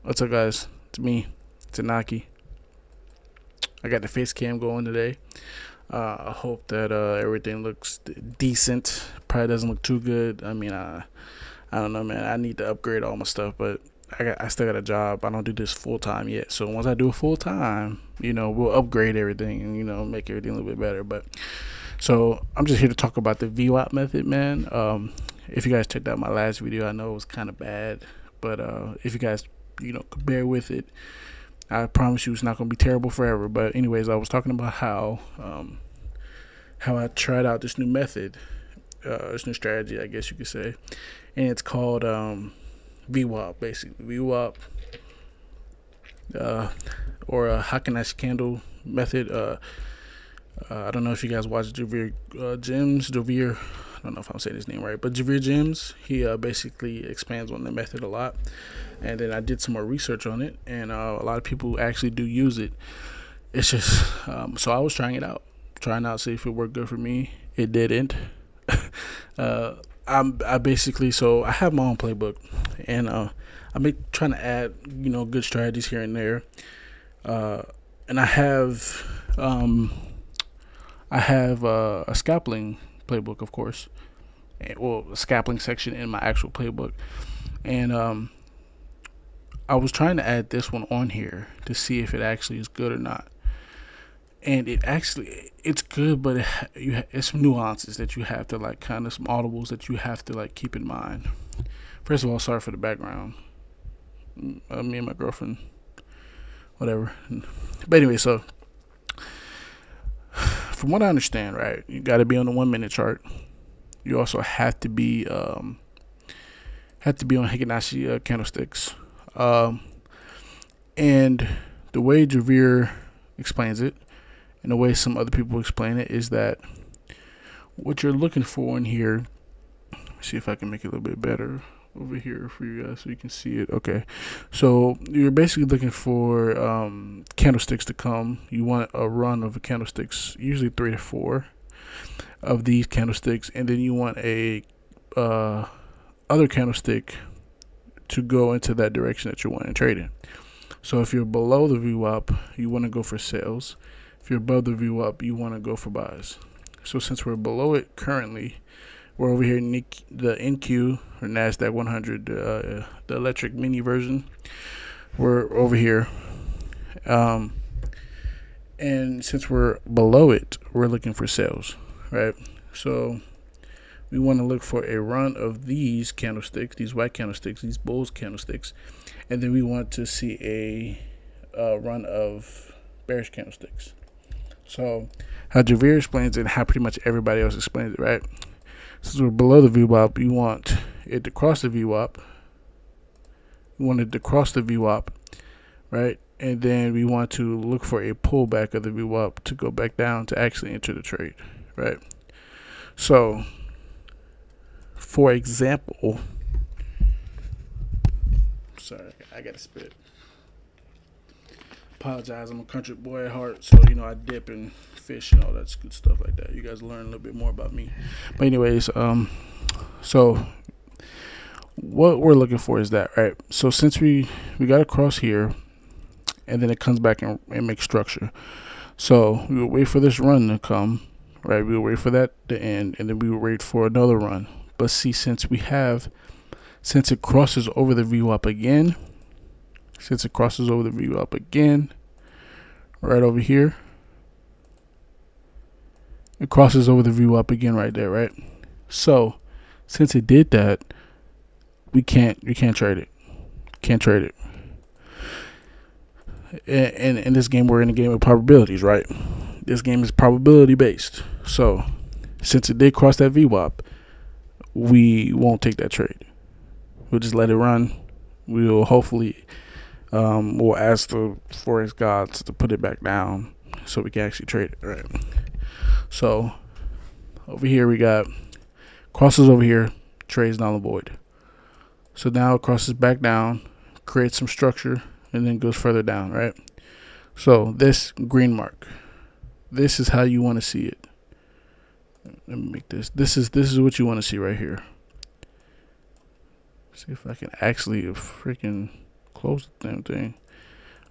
What's up, guys? It's me, Tanaki. I got the face cam going today. I hope that everything looks decent. Probably doesn't look too good. I don't know, man. I need to upgrade all my stuff, but I still got a job. I don't do this full time yet. So once I do it full time, we'll upgrade everything and make everything a little bit better. But so I'm just here to talk about the VWAP method, man. If you guys checked out my last video, I know it was kind of bad, but if you guys could bear with it, I promise you it's not going to be terrible forever. But anyways, I was talking about how I tried out this new method, this new strategy, I guess you could say, and it's called VWAP, basically VWAP, or a Hakenashi candle method. I don't know if you guys watch Joovier Joovier. I don't know if I'm saying his name right, but Joovier Gems. He basically expands on the method a lot, and then I did some more research on it, and a lot of people actually do use it. It's just so I was trying out see if it worked good for me. It didn't. uh, I basically so I have my own playbook, and I'm trying to add good strategies here and there, uh, and I have a scalping playbook, of course, well, a scalping section in my actual playbook, and I was trying to add this one on here to see if it actually is good or not. And it's good, but it's some nuances that you have to like, kind of some audibles that you have to like keep in mind. First of all, sorry for the background. Me and my girlfriend, whatever. But anyway, so from what I understand, right, you got to be on the 1 minute chart. You also have to be on Higurashi candlesticks. And the way Joovier explains it, and the way some other people explain it, is that what you're looking for in here. See if I can make it a little bit better over here for you guys so you can see it. Okay, so you're basically looking for candlesticks to come. You want a run of candlesticks, usually 3 to 4 of these candlesticks, and then you want a other candlestick to go into that direction that you want to trade in. So if you're below the VWAP, you want to go for sales. If you're above the VWAP, you want to go for buys. So since we're below it currently, we're over here in the NQ or NASDAQ 100, the electric mini version. We're over here. And since we're below it, we're looking for sales, right? So we want to look for a run of these candlesticks, these white candlesticks, these bulls candlesticks, and then we want to see a run of bearish candlesticks. So how Joovier explains it, and how pretty much everybody else explains it, right? Since we're below the VWAP, you want it to cross the VWAP. You want it to cross the VWAP, right? And then we want to look for a pullback of the VWAP to go back down to actually enter the trade, right? So, for example, sorry, I gotta spit. Apologize, I'm a country boy at heart, so I dip and fish and all that good stuff like that. You guys learn a little bit more about me. But anyways, so what we're looking for is that, right? So since we got across here, and then it comes back and makes structure. So we will wait for this run to come, right? We will wait for that to end, and then we will wait for another run. But see, since it crosses over the VWAP again, right over here, it crosses over the VWAP again right there, right? So since it did that, we can't trade it. Can't trade it. And in this game, we're in a game of probabilities, right? This game is probability based. So since it did cross that VWAP, we won't take that trade. We'll just let it run. We'll hopefully we'll ask the forest gods to put it back down so we can actually trade it, right? So over here we got crosses over here, trades null and void. So now it crosses back down, creates some structure, and then goes further down, right? So this green mark, this is how you want to see it. Let me make this. This is what you want to see right here. See if I can actually freaking Close the damn thing.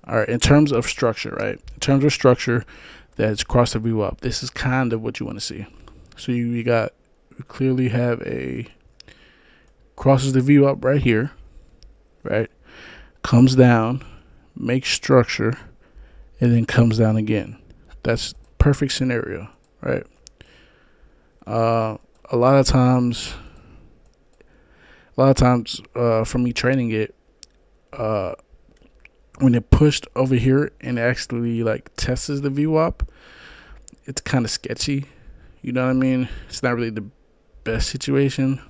All right, in terms of structure, right? In terms of structure that's across the VWAP, this is kind of what you want to see. So you clearly have a crosses the VWAP right here, right? Comes down, makes structure, and then comes down again. That's perfect scenario, right? A lot of times, for me training it, when it pushed over here and actually like tests the VWAP, it's kind of sketchy. You know what I mean? It's not really the best situation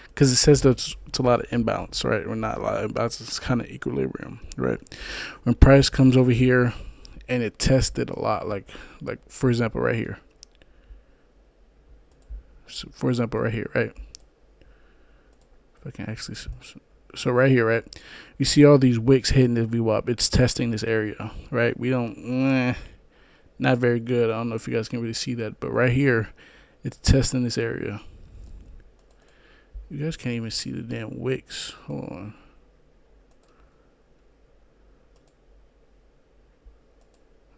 because it says that it's a lot of imbalance, right? Or not a lot of imbalance. It's kind of equilibrium, right? When price comes over here and it tested a lot, like for example, right here. So for example, right here, right? If I can actually, so right here, right? You see all these wicks hitting this VWAP. It's testing this area, right? We don't, not very good. I don't know if you guys can really see that, but right here, it's testing this area. You guys can't even see the damn wicks. Hold on.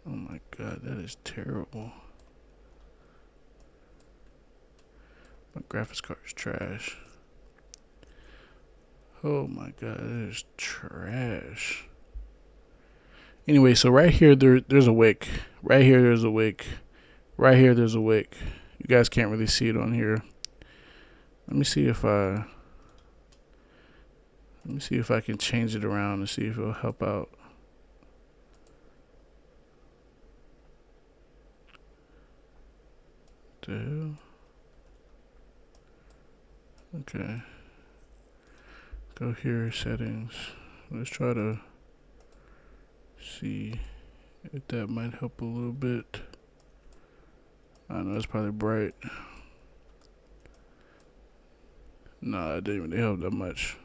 Oh my god, that is terrible. My graphics card is trash. Oh my god, that is trash. Anyway, so right here there's a wick. Right here there's a wick. Right here there's a wick. You guys can't really see it on here. Let me see if I can change it around and see if it'll help out. What the hell? Okay. Go here, settings. Let's try to see if that might help a little bit. I know it's probably bright. Nah, it didn't really help that much.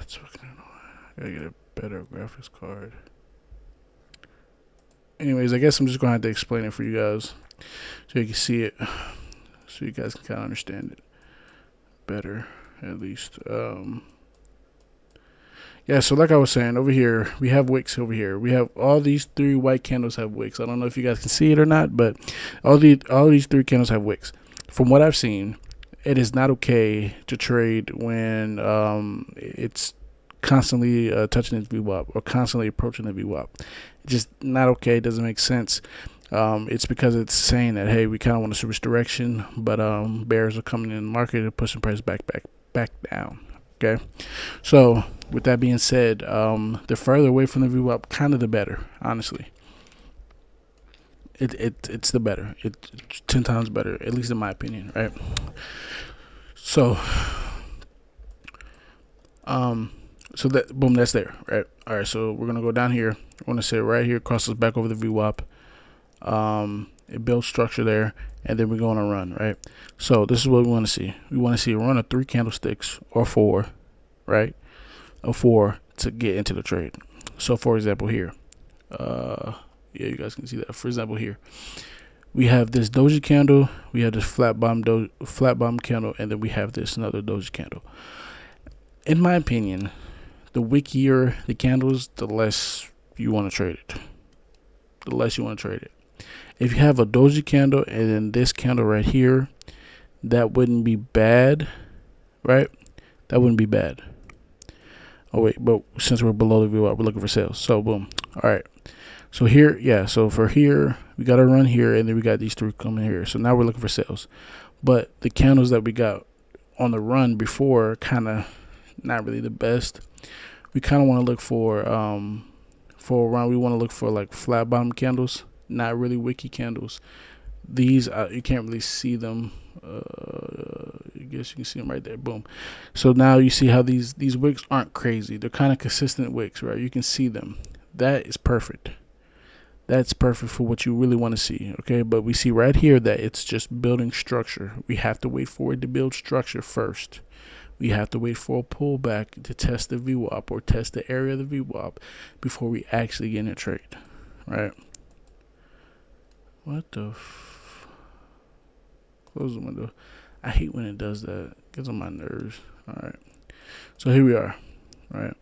It's fucking annoying. I gotta get a better graphics card. Anyways, I guess I'm just gonna have to explain it for you guys so you can see it, so you guys can kind of understand it better, at least. Yeah, so like I was saying, over here, we have wicks over here. We have all these three white candles have wicks. I don't know if you guys can see it or not, but all these three candles have wicks. From what I've seen, it is not okay to trade when it's constantly touching its VWAP or constantly approaching the VWAP. It's just not okay. It doesn't make sense. It's because it's saying that, hey, we kind of want to switch direction, but bears are coming in the market and pushing price back down. Okay, so with that being said, the further away from the VWAP, kind of the better, honestly. It's the better. It's 10 times better, at least in my opinion, right? So, so that boom, that's there, right? All right, so we're gonna go down here. I want to say right here, crosses back over the VWAP. It builds structure there, and then we're going to run, right? So this is what we want to see. We want to see a run of 3 candlesticks or 4, right? Or 4 to get into the trade. So for example here, yeah, you guys can see that. For example here, we have this doji candle, we have this flat bottom candle, and then we have this another doji candle. In my opinion, the wickier the candles, the less you want to trade it. The less you want to trade it. If you have a doji candle and then this candle right here, that wouldn't be bad, right? That wouldn't be bad. Oh wait, but since we're below the VWAP, we're looking for sales. So boom. All right. So here, yeah. So for here, we got to run here, and then we got these 3 coming here. So now we're looking for sales. But the candles that we got on the run before, kind of not really the best. We kind of want to look for a run. We want to look for like flat bottom candles. Not really wicky candles. These you can't really see them. I guess you can see them right there. Boom. So now you see how these wicks aren't crazy. They're kind of consistent wicks, right? You can see them. That is perfect. That's perfect for what you really want to see. Okay, but we see right here that it's just building structure. We have to wait for it to build structure first. We have to wait for a pullback to test the VWAP or test the area of the VWAP before we actually get in a trade, right? What the close the window. I hate when it does that. It gets on my nerves. All right. So here we are. All right.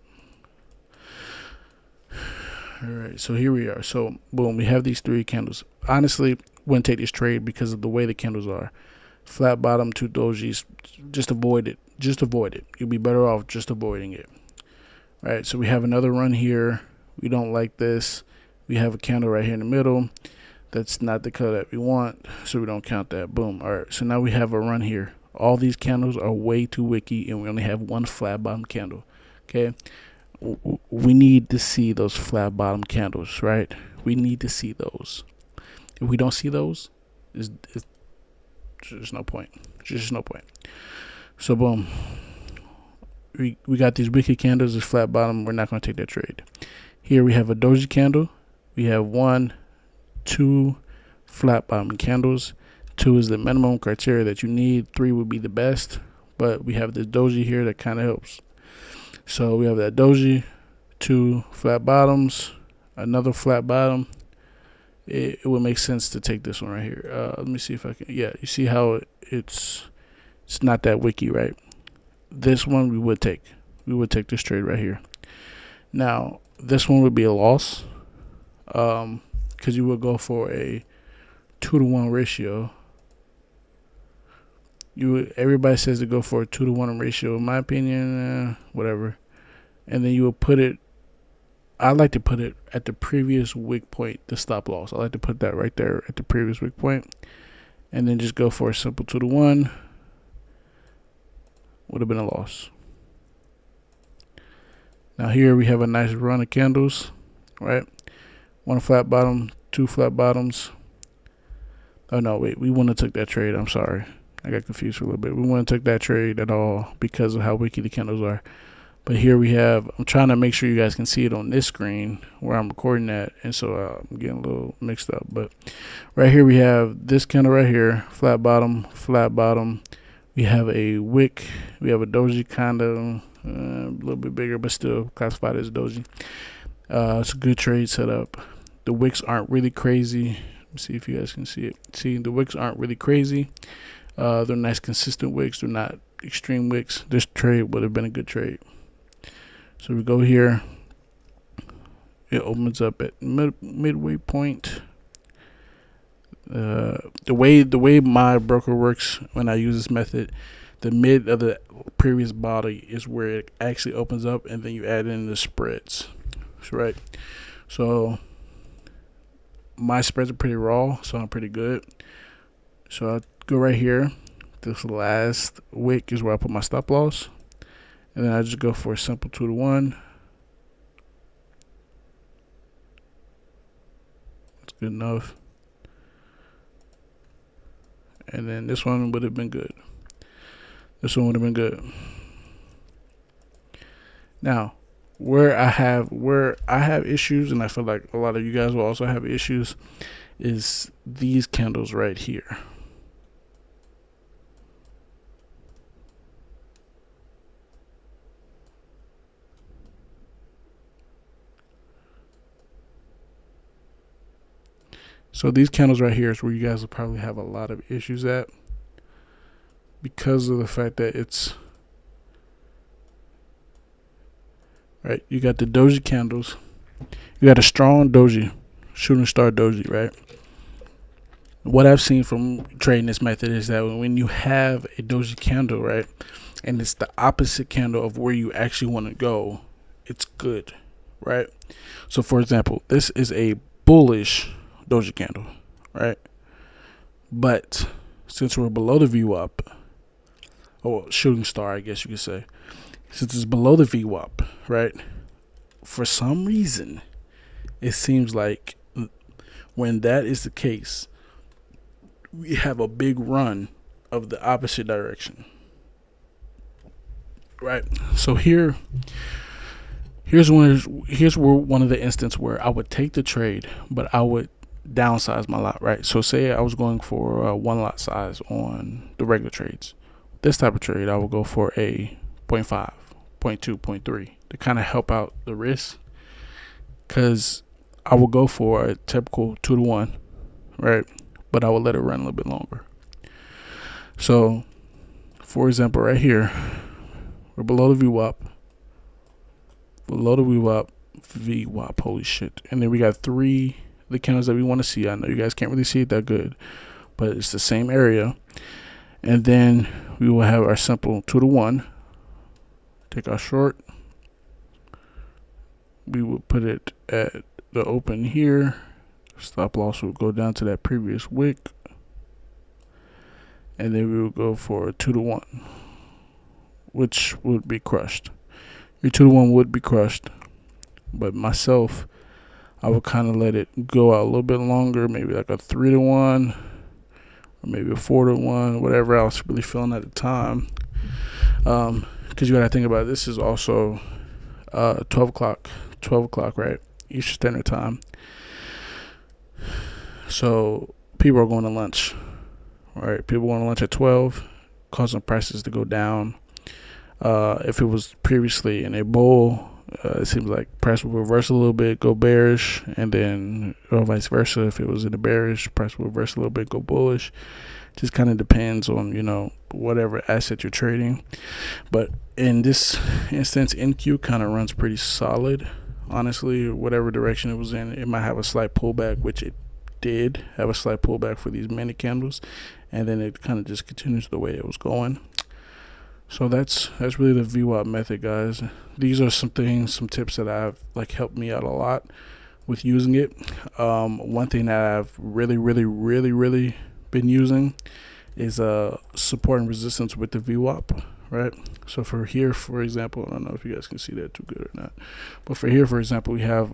All right, so here we are. So boom, we have these three candles. Honestly, wouldn't take this trade because of the way the candles are. Flat bottom, two dojis. Just avoid it. Just avoid it. You'll be better off just avoiding it. All right, so we have another run here. We don't like this. We have a candle right here in the middle. That's not the color that we want, so we don't count that. Boom. All right, so now we have a run here. All these candles are way too wicky, and we only have one flat bottom candle. Okay, we need to see those flat bottom candles, right? We need to see those. If we don't see those, it's just no point. Just no point. So boom, we got these wicked candles, this flat bottom. We're not going to take that trade. Here we have a doji candle. We have 1, 2 flat bottom candles. 2 is the minimum criteria that you need. 3 would be the best, but we have this doji here that kind of helps. So we have that doji, 2 flat bottoms, another flat bottom. It would make sense to take this one right here. Let me see if I can. Yeah, you see how it's not that wicky, right? This one we would take. We would take this trade right here. Now this one would be a loss, because you would go for a 2-to-1 ratio. Everybody says to go for a 2-to-1 ratio. In my opinion, whatever. And then you will put it. I like to put it at the previous wick point, the stop loss. I like to put that right there at the previous wick point, and then just go for a simple 2-to-1. Would have been a loss. Now here we have a nice run of candles, right? 1 flat bottom, 2 flat bottoms. Oh no, wait, we wouldn't have took that trade. I'm sorry, I got confused for a little bit. We wouldn't have took that trade at all because of how wicked the candles are. But here we have, I'm trying to make sure you guys can see it on this screen where I'm recording at, and so I'm getting a little mixed up. But right here we have this candle right here, flat bottom, flat bottom. We have a wick, we have a doji kind of, a little bit bigger, but still classified as doji. It's a good trade setup. The wicks aren't really crazy. Let me see if you guys can see it. See, the wicks aren't really crazy. They're nice, consistent wicks. They're not extreme wicks. This trade would have been a good trade. So we go here. It opens up at midway point. The way my broker works when I use this method, the mid of the previous body is where it actually opens up, and then you add in the spreads. Right. So my spreads are pretty raw, so I'm pretty good. So I go right here. This last wick is where I put my stop loss. And then I just go for a simple 2-to-1. That's good enough. And then this one would have been good. This one would have been good. Now, where I have issues, and I feel like a lot of you guys will also have issues, is these candles right here. So these candles right here is where you guys will probably have a lot of issues at, because of the fact that it's right. You got the doji candles. You got a strong doji, shooting star doji, right? What I've seen from trading this method is that when you have a doji candle, right, and it's the opposite candle of where you actually want to go, it's good, right? So for example, this is a bullish doji candle, right? But since we're below the VWAP, or shooting star, I guess you could say, since it's below the VWAP, right? For some reason, it seems like when that is the case, we have a big run of the opposite direction, right? So here's where one of the instances where I would take the trade, but I would downsize my lot, right? So say I was going for a 1 lot size on the regular trades. This type of trade, I would go for a 0.5, 0.2, 0.3 to kind of help out the risk, because I would go for a typical 2-to-1, right? But I would let it run a little bit longer. So, for example, right here, we're below the VWAP. Below the VWAP, VWAP, holy shit. And then we got the candles that we want to see. I know you guys can't really see it that good, but it's the same area. And then we will have our simple 2 to 1. Take our short. We will put it at the open here. Stop loss will go down to that previous wick. And then we will go for a 2 to 1, which would be crushed. Your 2 to 1 would be crushed, but myself, I would kind of let it go out a little bit longer, maybe like a 3 to 1, or maybe a 4 to 1, whatever I was really feeling at the time. Because you got to think about it, this is also 12 o'clock, right? Eastern Standard Time. So people are going to lunch. All right, people going to lunch at 12, causing prices to go down. If it was previously in a bull, it seems like price will reverse a little bit, go bearish, and then vice versa. If it was in the bearish, price will reverse a little bit, go bullish. Just kind of depends on, whatever asset you're trading. But in this instance, NQ kind of runs pretty solid. Honestly, whatever direction it was in, it might have a slight pullback, which it did have a slight pullback for these mini candles, and then it kind of just continues the way it was going. So that's really the VWAP method, guys. These are some tips that have helped me out a lot with using it. One thing that I've really been using is support and resistance with the VWAP, right? So for here, for example, I don't know if you guys can see that too good or not, but for here, for example, we have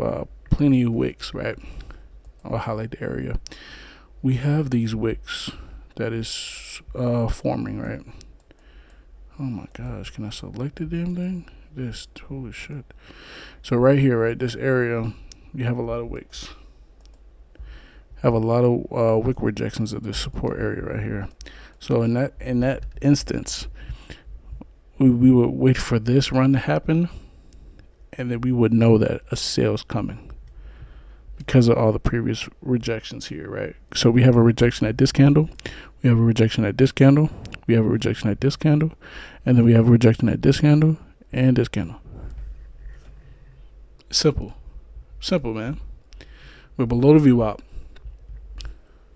plenty of wicks, right? I'll highlight the area. We have these wicks that is forming, right? Oh my gosh, can I select the damn thing? This, holy shit. So right here, right, this area, you have a lot of wicks. Have a lot of wick rejections of this support area right here. So in that instance, we would wait for this run to happen, and then we would know that a sale is coming because of all the previous rejections here, right? So we have a rejection at this candle, we have a rejection at this candle, we have a rejection at this candle, and then we have a rejection at this candle and this candle. Simple, man. We're below the VWAP.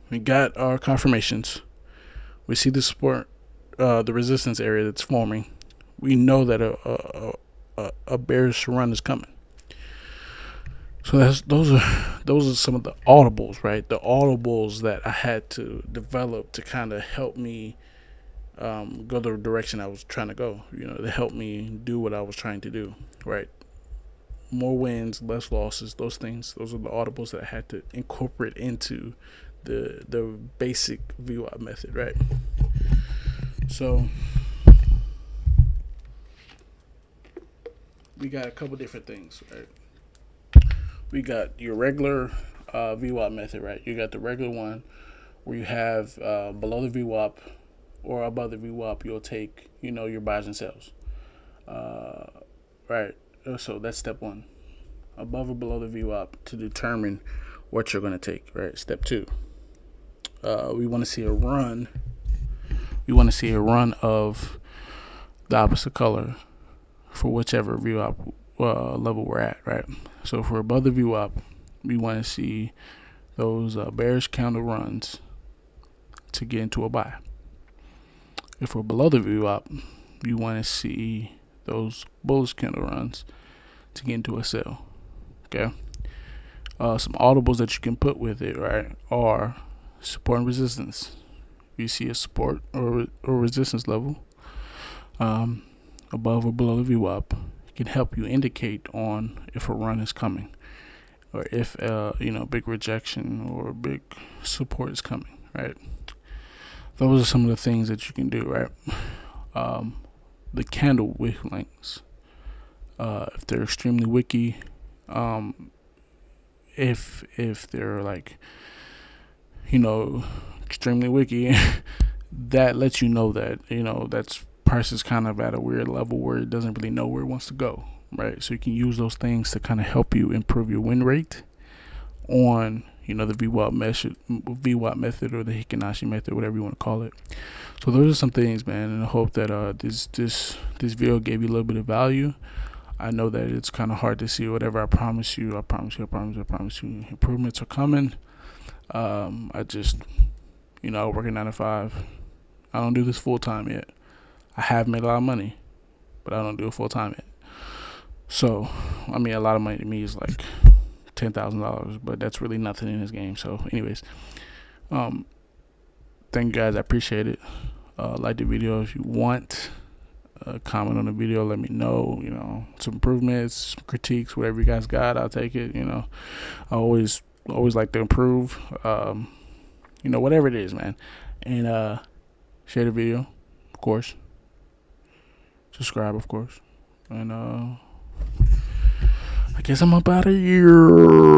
We got our confirmations. We see the support, the resistance area that's forming. We know that a bearish run is coming. So those are some of the audibles, right? The audibles that I had to develop to kind of help me go the direction I was trying to go. To help me do what I was trying to do, right? More wins, less losses. Those things. Those are the audibles that I had to incorporate into the basic VWAP method, right? So we got a couple different things, right? We got your regular VWAP method, right? You got the regular one where you have below the VWAP or above the VWAP, you'll take, your buys and sells. Right. So that's step one. Above or below the VWAP to determine what you're going to take, right? Step two. We want to see a run. We want to see a run of the opposite color for whichever VWAP level we're at, right? So if we're above the VWAP, we want to see those bearish candle runs to get into a buy. If we're below the VWAP, we want to see those bullish candle runs to get into a sell. Okay. Some audibles that you can put with it, right, are support and resistance. You see a support or resistance level above or below the VWAP, it can help you indicate on if a run is coming, or if big rejection or big support is coming, right? Those are some of the things that you can do, right? The candle wick lengths, if they're extremely wicky, if they're extremely wicky, that lets you know that that's price is kind of at a weird level where it doesn't really know where it wants to go, right? So you can use those things to kind of help you improve your win rate on the VWAP method or the Hikinashi method, whatever you want to call it. So those are some things, man, and I hope that this video gave you a little bit of value. I know that it's kind of hard to see whatever I promise you. I promise you. Improvements are coming. I just, I work a 9 to 5. I don't do this full time yet. I have made a lot of money, but I don't do it full time yet. So, I mean, a lot of money to me is like $10,000, but that's really nothing in this game. So, anyways, thank you guys. I appreciate it. Like the video if you want. Comment on the video. Let me know. Some improvements, some critiques, whatever you guys got. I'll take it. I always like to improve. Whatever it is, man. And share the video, of course. Subscribe, of course. And I guess I'm up out of here.